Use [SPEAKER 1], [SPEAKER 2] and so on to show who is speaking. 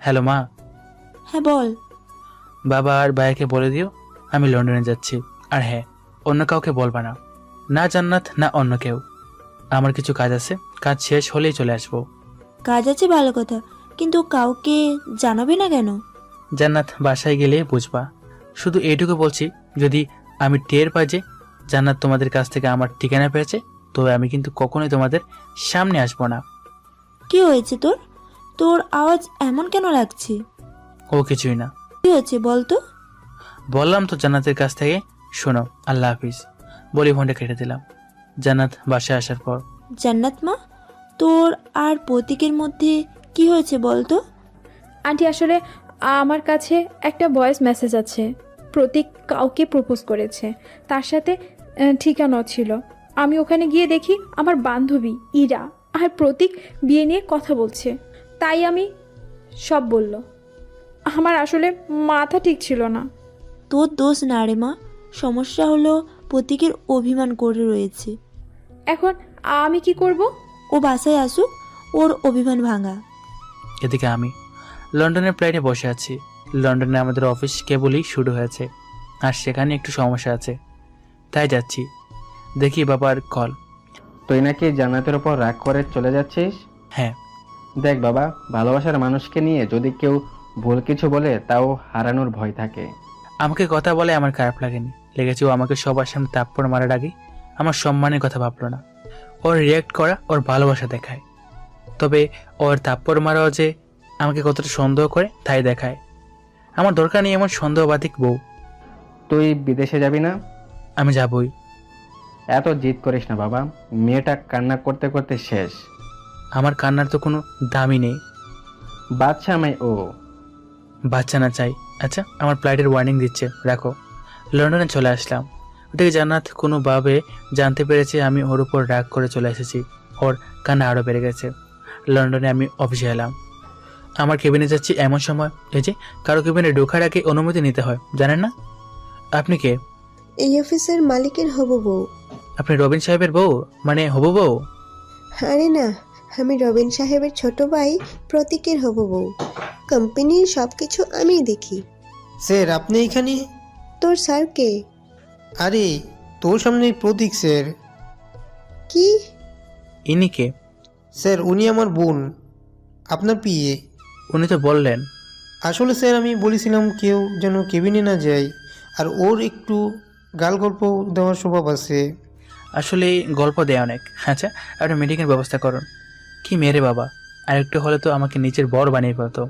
[SPEAKER 1] Hello মা।
[SPEAKER 2] হ্যাঁ বল।
[SPEAKER 1] বাবা আর ভাইকে বলে দিও আমি লন্ডনে যাচ্ছি। আর হ্যাঁ, অন্য কাউকে বলবা না, না জান্নাত না অন্য কেউ। আমার কিছু কাজ আছে, কাজ শেষ হলেই চলে আসবো।
[SPEAKER 2] কাজ আছে ভালো কথা, কিন্তু কাউকে জানাবে না কেন?
[SPEAKER 1] জান্নাত বাসায় গেলে বুঝবা। শুধু এইটুকু বলছি, যদি আমি টের পাই যে জান্নাত তোমাদের কাছ থেকে আমার ঠিকানা পেয়েছে, তবে আমি কিন্তু কখনোই তোমাদের সামনে আসবো না।
[SPEAKER 2] কি হয়েছে তোর? তোর আওয়াজ এমন কেন লাগছে?
[SPEAKER 1] ও কিছুই না।
[SPEAKER 2] কি হয়েছে বল তো?
[SPEAKER 1] বললাম তো জান্নাতের কাছ থেকে। শোনো, আল্লাহ হাফিজ বলে ফোনটা কেটে দিলাম। জান্নাত বাসায় আসার পর,
[SPEAKER 2] জান্নাত মা, তোর আর প্রতীকের মধ্যে কি হয়েছে বল তো?
[SPEAKER 3] আন্টি আসলে আমার কাছে একটা ভয়েস মেসেজ আছে। প্রতীক কাউকে প্রপোজ করেছে, তার সাথে ঠিকানা ছিল। আমি ওখানে গিয়ে দেখি আমার বান্ধবী ইরা আর প্রতীক বিয়ে নিয়ে কথা বলছে। তাই আমি সব বলল। আমার আসলে মাথা ঠিক ছিল না।
[SPEAKER 2] তোর দোষ না রে মা, সমস্যা হলো প্রতীকের অভিমান করে রয়েছে।
[SPEAKER 3] এখন আমি কি করব?
[SPEAKER 2] ও বাসায় আসুক, ওর অভিমান ভাঙা।
[SPEAKER 1] এদিকে আমি লন্ডনের ফ্লাইটে বসে আছি। লন্ডনে আমাদের অফিস কেবলই শুরু হয়েছে, আর সেখানে একটু সমস্যা আছে, তাই যাচ্ছি। দেখি বাবার কল।
[SPEAKER 4] তুই নাকি জান্নাতের ওপর রাগ করে চলে যাচ্ছিস?
[SPEAKER 1] হ্যাঁ।
[SPEAKER 4] দেখ বাবা, ভালোবাসার মানুষকে নিয়ে যদি কেউ ভুল কিছু বলে তাও হারানোর ভয় থাকে।
[SPEAKER 1] আমাকে কথা বলে আমার খারাপ লাগেনি, লেগেছে ও আমাকে সবার সামনে থাপ্পড় মারার আগে আমার সম্মানের কথা ভাবলো না। ওর রিয়াক্ট করা ওর ভালোবাসা দেখায়, তবে ওর থাপ্পড় মারাও যে আমাকে কতটা সন্দেহ করে তাই দেখায়। আমার দরকার নেই এমন সন্দেহবাদিক বউ।
[SPEAKER 4] তুই বিদেশে যাবি না?
[SPEAKER 1] আমি যাবই।
[SPEAKER 4] এত জিদ করিস না বাবা, মেয়েটা কান্না করতে করতে শেষ।
[SPEAKER 1] আমার কান্নার তো কোনো দামই নেই।
[SPEAKER 4] বাচ্চা আমায় ও।
[SPEAKER 1] বাচ্চা না চাই। আচ্ছা, আমার ফ্লাইটের ওয়ার্নিং দিচ্ছে, রাখো। লন্ডনে চলে আসলাম। ওটাকে জান্নাত কোনোভাবে জানতে পেরেছে আমি ওর উপর রাগ করে চলে এসেছি। ওর কান্না আরও বেড়ে গেছে। লন্ডনে আমি অফিসে এলাম। আমার কেবিনে যাচ্ছি এমন সময়, এই যে কারো কেবিনে ঢোকার আগে অনুমতি নিতে হয়, জানেন না? আপনি কে?
[SPEAKER 5] এই অফিসের মালিকের হবু বউ।
[SPEAKER 1] আপনি রবিন সাহেবের বউ, মানে হবু বউ?
[SPEAKER 5] আরে না, আমি রবিন সাহেবের ছোট ভাই প্রতীকের হবু বউ। কোম্পানির সবকিছু আমিই দেখি।
[SPEAKER 6] স্যার আপনি এখানে?
[SPEAKER 5] তোর স্যার কে?
[SPEAKER 6] আরে তোর সামনে প্রতীক স্যার।
[SPEAKER 5] কি?
[SPEAKER 1] ইনি কে?
[SPEAKER 6] স্যার উনি আমার বোন, আপনার পিএ।
[SPEAKER 1] উনি তো বললেন।
[SPEAKER 6] আসলে স্যার আমি বলেছিলাম কেউ যেন কেবিনে না যায়, আর ওর একটু গাল গল্প দেওয়ার স্বভাব আছে।
[SPEAKER 1] আসলে গল্প দেয় অনেক। আচ্ছা, আপনি মিটিংয়ের ব্যবস্থা করুন। কি মেরে বাবা, আর একটু হলে তো আমাকে নিচের বর বানিয়ে ফেলতো।